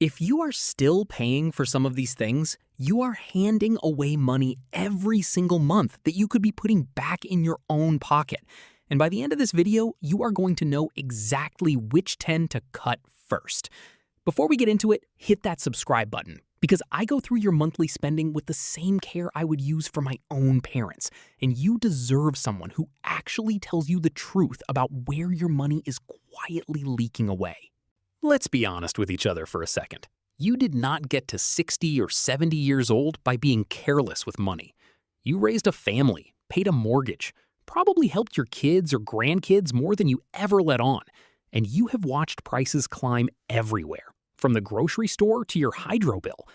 If you are still paying for some of these things, you are handing away money every single month that you could be putting back in your own pocket. And by the end of this video, you are going to know exactly which 10 to cut first. Before we get into it, hit that subscribe button, because I go through your monthly spending with the same care I would use for my own parents. And you deserve someone who actually tells you the truth about where your money is quietly leaking away. Let's be honest with each other for a second. You did not get to 60 or 70 years old by being careless with money. You raised a family, paid a mortgage, probably helped your kids or grandkids more than you ever let on. And you have watched prices climb everywhere, from the grocery store to your hydro bill.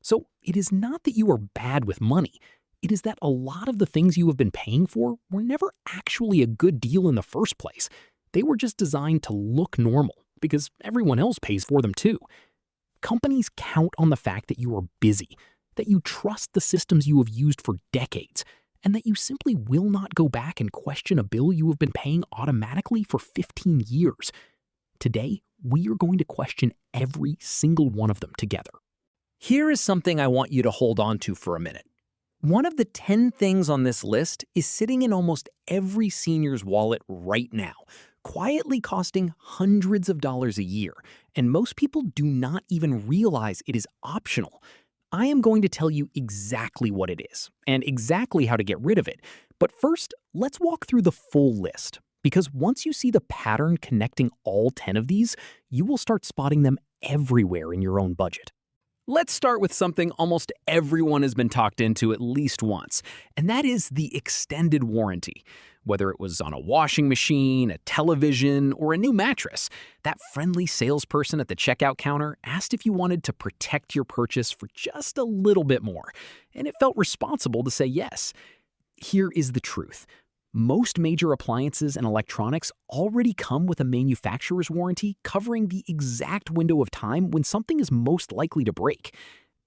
So it is not that you are bad with money. It is that a lot of the things you have been paying for were never actually a good deal in the first place. They were just designed to look normal, because everyone else pays for them too. Companies count on the fact that you are busy, that you trust the systems you have used for decades, and that you simply will not go back and question a bill you have been paying automatically for 15 years. Today, we are going to question every single one of them together. Here is something I want you to hold on to for a minute. One of the 10 things on this list is sitting in almost every senior's wallet right now, quietly costing hundreds of dollars a year, and most people do not even realize it is optional. I am going to tell you exactly what it is, and exactly how to get rid of it. But first, let's walk through the full list, because once you see the pattern connecting all 10 of these, you will start spotting them everywhere in your own budget. Let's start with something almost everyone has been talked into at least once, and that is the extended warranty. Whether it was on a washing machine, a television, or a new mattress, that friendly salesperson at the checkout counter asked if you wanted to protect your purchase for just a little bit more, and it felt responsible to say yes. Here is the truth. Most major appliances and electronics already come with a manufacturer's warranty covering the exact window of time when something is most likely to break.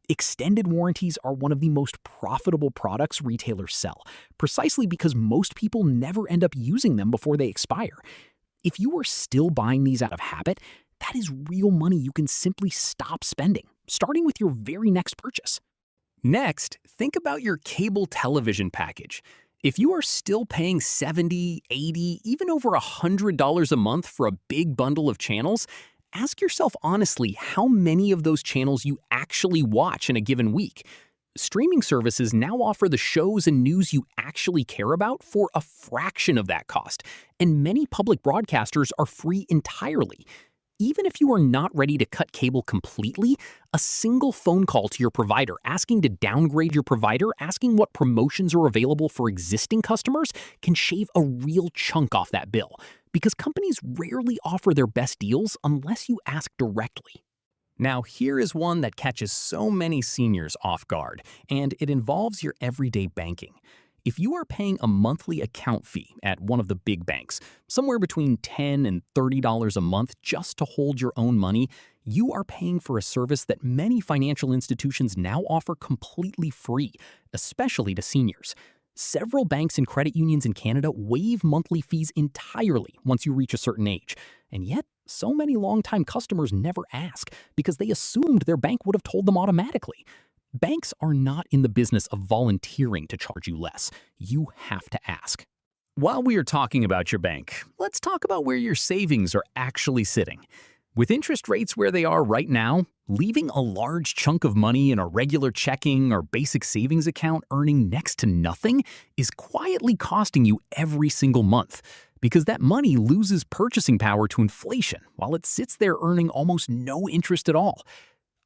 Extended warranties are one of the most profitable products retailers sell, precisely because most people never end up using them before they expire. If you are still buying these out of habit, that is real money you can simply stop spending, starting with your very next purchase. Next, think about your cable television package. If you are still paying $70, $80, even over $100 a month for a big bundle of channels, ask yourself honestly how many of those channels you actually watch in a given week. Streaming services now offer the shows and news you actually care about for a fraction of that cost, and many public broadcasters are free entirely. Even if you are not ready to cut cable completely, a single phone call to your provider asking to downgrade your provider, asking what promotions are available for existing customers, can shave a real chunk off that bill, because companies rarely offer their best deals unless you ask directly. Now, here is one that catches so many seniors off guard, and it involves your everyday banking. If you are paying a monthly account fee at one of the big banks, somewhere between $10 and $30 a month just to hold your own money, you are paying for a service that many financial institutions now offer completely free, especially to seniors. Several banks and credit unions in Canada waive monthly fees entirely once you reach a certain age, and yet so many longtime customers never ask because they assumed their bank would have told them automatically. Banks are not in the business of volunteering to charge you less. You have to ask. While we are talking about your bank, let's talk about where your savings are actually sitting. With interest rates where they are right now, leaving a large chunk of money in a regular checking or basic savings account earning next to nothing is quietly costing you every single month, because that money loses purchasing power to inflation while it sits there earning almost no interest at all.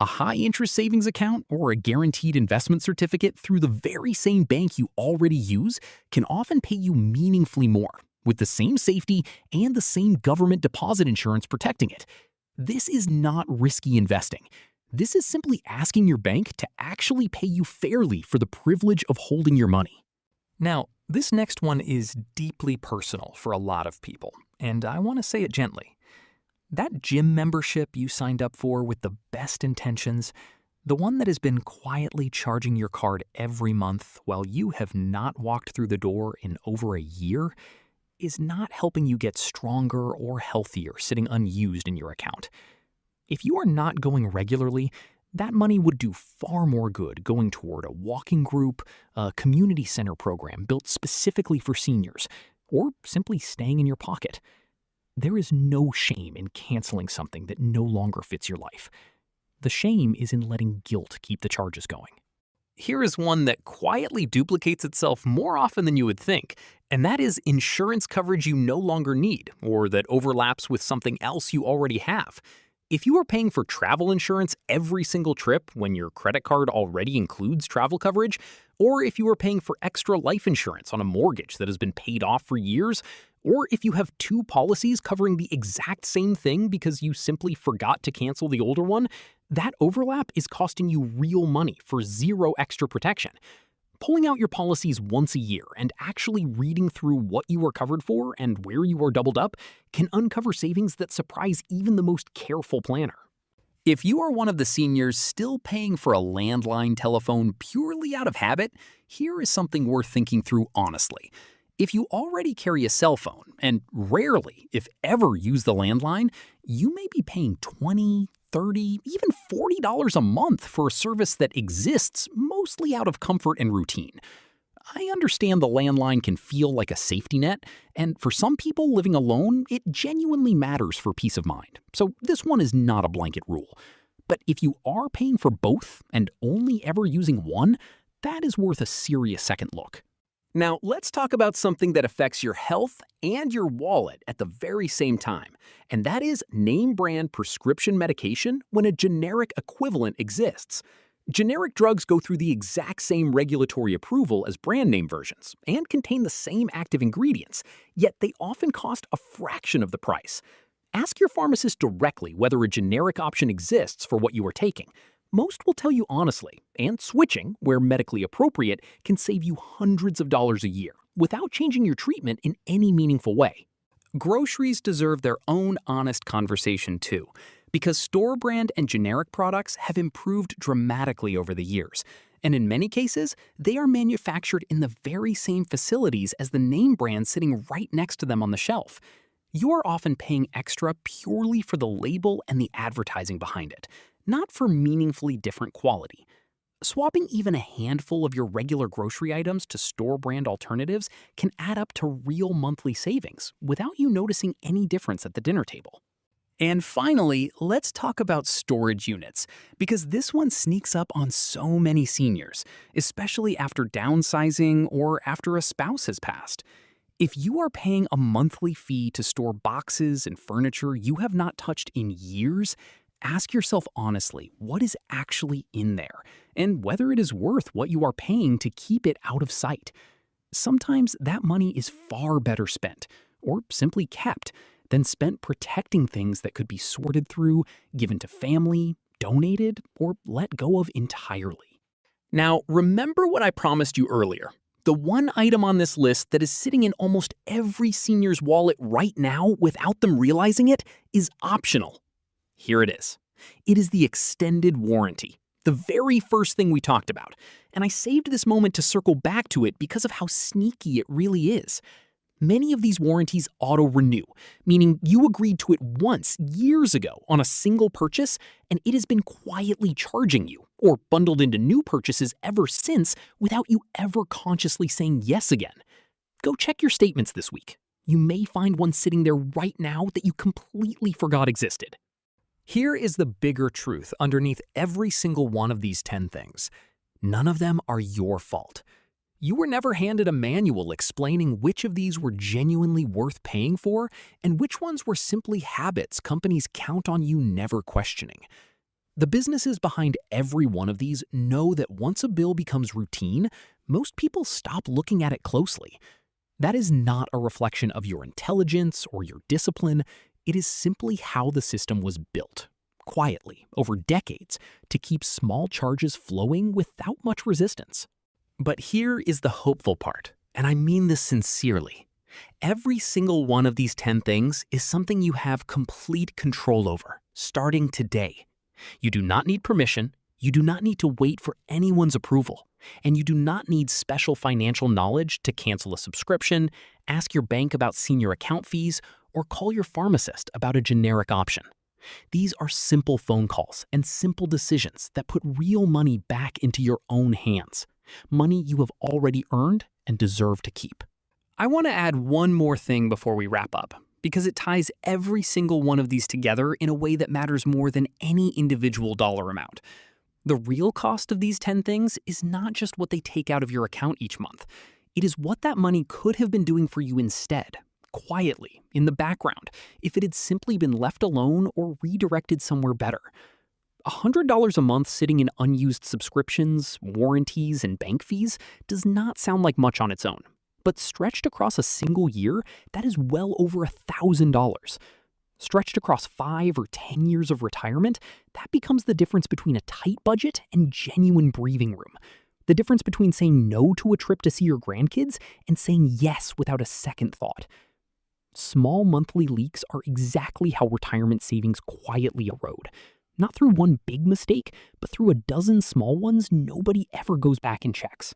A high-interest savings account or a guaranteed investment certificate through the very same bank you already use can often pay you meaningfully more, with the same safety and the same government deposit insurance protecting it. This is not risky investing. This is simply asking your bank to actually pay you fairly for the privilege of holding your money. Now, this next one is deeply personal for a lot of people, and I want to say it gently. That gym membership you signed up for with the best intentions, the one that has been quietly charging your card every month while you have not walked through the door in over a year, is not helping you get stronger or healthier sitting unused in your account. If you are not going regularly, that money would do far more good going toward a walking group, a community center program built specifically for seniors, or simply staying in your pocket. There is no shame in canceling something that no longer fits your life. The shame is in letting guilt keep the charges going. Here is one that quietly duplicates itself more often than you would think, and that is insurance coverage you no longer need or that overlaps with something else you already have. If you are paying for travel insurance every single trip when your credit card already includes travel coverage, or if you are paying for extra life insurance on a mortgage that has been paid off for years, or if you have two policies covering the exact same thing because you simply forgot to cancel the older one, that overlap is costing you real money for zero extra protection. Pulling out your policies once a year and actually reading through what you are covered for and where you are doubled up can uncover savings that surprise even the most careful planner. If you are one of the seniors still paying for a landline telephone purely out of habit, here is something worth thinking through honestly. If you already carry a cell phone and rarely, if ever, use the landline, you may be paying $20, $30, even $40 a month for a service that exists mostly out of comfort and routine. I understand the landline can feel like a safety net, and for some people living alone, it genuinely matters for peace of mind. So this one is not a blanket rule. But if you are paying for both and only ever using one, that is worth a serious second look. Now, let's talk about something that affects your health and your wallet at the very same time, and that is name brand prescription medication when a generic equivalent exists. Generic drugs go through the exact same regulatory approval as brand name versions and contain the same active ingredients, yet they often cost a fraction of the price. Ask your pharmacist directly whether a generic option exists for what you are taking. Most will tell you honestly, and switching, where medically appropriate, can save you hundreds of dollars a year without changing your treatment in any meaningful way. Groceries deserve their own honest conversation too, because store brand and generic products have improved dramatically over the years, and in many cases, they are manufactured in the very same facilities as the name brand sitting right next to them on the shelf. You are often paying extra purely for the label and the advertising behind it, not for meaningfully different quality. Swapping even a handful of your regular grocery items to store brand alternatives can add up to real monthly savings without you noticing any difference at the dinner table. And finally, let's talk about storage units, because this one sneaks up on so many seniors, especially after downsizing or after a spouse has passed. If you are paying a monthly fee to store boxes and furniture you have not touched in years, ask yourself honestly what is actually in there and whether it is worth what you are paying to keep it out of sight. Sometimes that money is far better spent, or simply kept, than spent protecting things that could be sorted through, given to family, donated, or let go of entirely. Now, remember what I promised you earlier. The one item on this list that is sitting in almost every senior's wallet right now without them realizing it is optional. Here it is. It is the extended warranty, the very first thing we talked about. And I saved this moment to circle back to it because of how sneaky it really is. Many of these warranties auto-renew, meaning you agreed to it once years ago on a single purchase, and it has been quietly charging you or bundled into new purchases ever since without you ever consciously saying yes again. Go check your statements this week. You may find one sitting there right now that you completely forgot existed. Here is the bigger truth underneath every single one of these 10 things. None of them are your fault. You were never handed a manual explaining which of these were genuinely worth paying for and which ones were simply habits companies count on you never questioning. The businesses behind every one of these know that once a bill becomes routine, most people stop looking at it closely. That is not a reflection of your intelligence or your discipline. It is simply how the system was built, quietly, over decades, to keep small charges flowing without much resistance. But here is the hopeful part, and I mean this sincerely. Every single one of these 10 things is something you have complete control over, starting today. You do not need permission, you do not need to wait for anyone's approval, and you do not need special financial knowledge to cancel a subscription, ask your bank about senior account fees, or call your pharmacist about a generic option. These are simple phone calls and simple decisions that put real money back into your own hands. Money you have already earned and deserve to keep. I want to add one more thing before we wrap up, because it ties every single one of these together in a way that matters more than any individual dollar amount. The real cost of these 10 things is not just what they take out of your account each month. It is what that money could have been doing for you instead, quietly, in the background, if it had simply been left alone or redirected somewhere better. $100 a month sitting in unused subscriptions, warranties, and bank fees does not sound like much on its own. But stretched across a single year, that is well over $1,000. Stretched across 5 or 10 years of retirement, that becomes the difference between a tight budget and genuine breathing room. The difference between saying no to a trip to see your grandkids and saying yes without a second thought. Small monthly leaks are exactly how retirement savings quietly erode. Not through one big mistake, but through a dozen small ones nobody ever goes back and checks.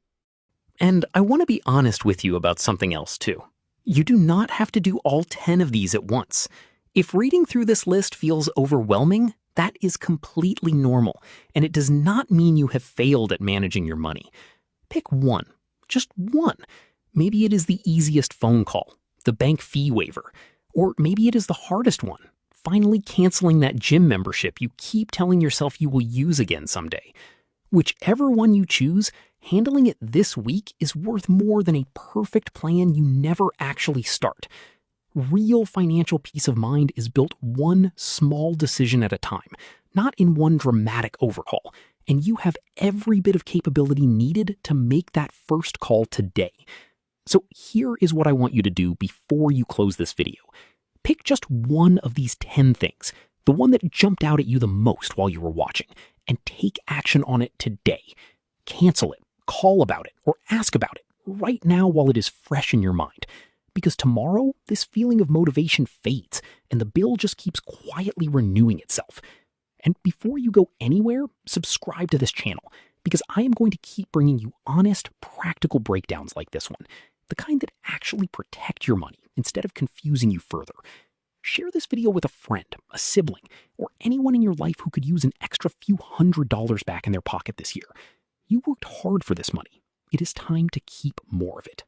And I want to be honest with you about something else too. You do not have to do all 10 of these at once. If reading through this list feels overwhelming, that is completely normal, and it does not mean you have failed at managing your money. Pick one, just one. Maybe it is the easiest phone call, the bank fee waiver, or maybe it is the hardest one, finally canceling that gym membership you keep telling yourself you will use again someday. Whichever one you choose, handling it this week is worth more than a perfect plan you never actually start. Real financial peace of mind is built one small decision at a time, not in one dramatic overhaul, and you have every bit of capability needed to make that first call today. So here is what I want you to do before you close this video. Pick just one of these 10 things, the one that jumped out at you the most while you were watching, and take action on it today. Cancel it, call about it, or ask about it right now while it is fresh in your mind. Because tomorrow, this feeling of motivation fades, and the bill just keeps quietly renewing itself. And before you go anywhere, subscribe to this channel, because I am going to keep bringing you honest, practical breakdowns like this one, the kind that actually protect your money instead of confusing you further. Share this video with a friend, a sibling, or anyone in your life who could use an extra few $100s back in their pocket this year. You worked hard for this money. It is time to keep more of it.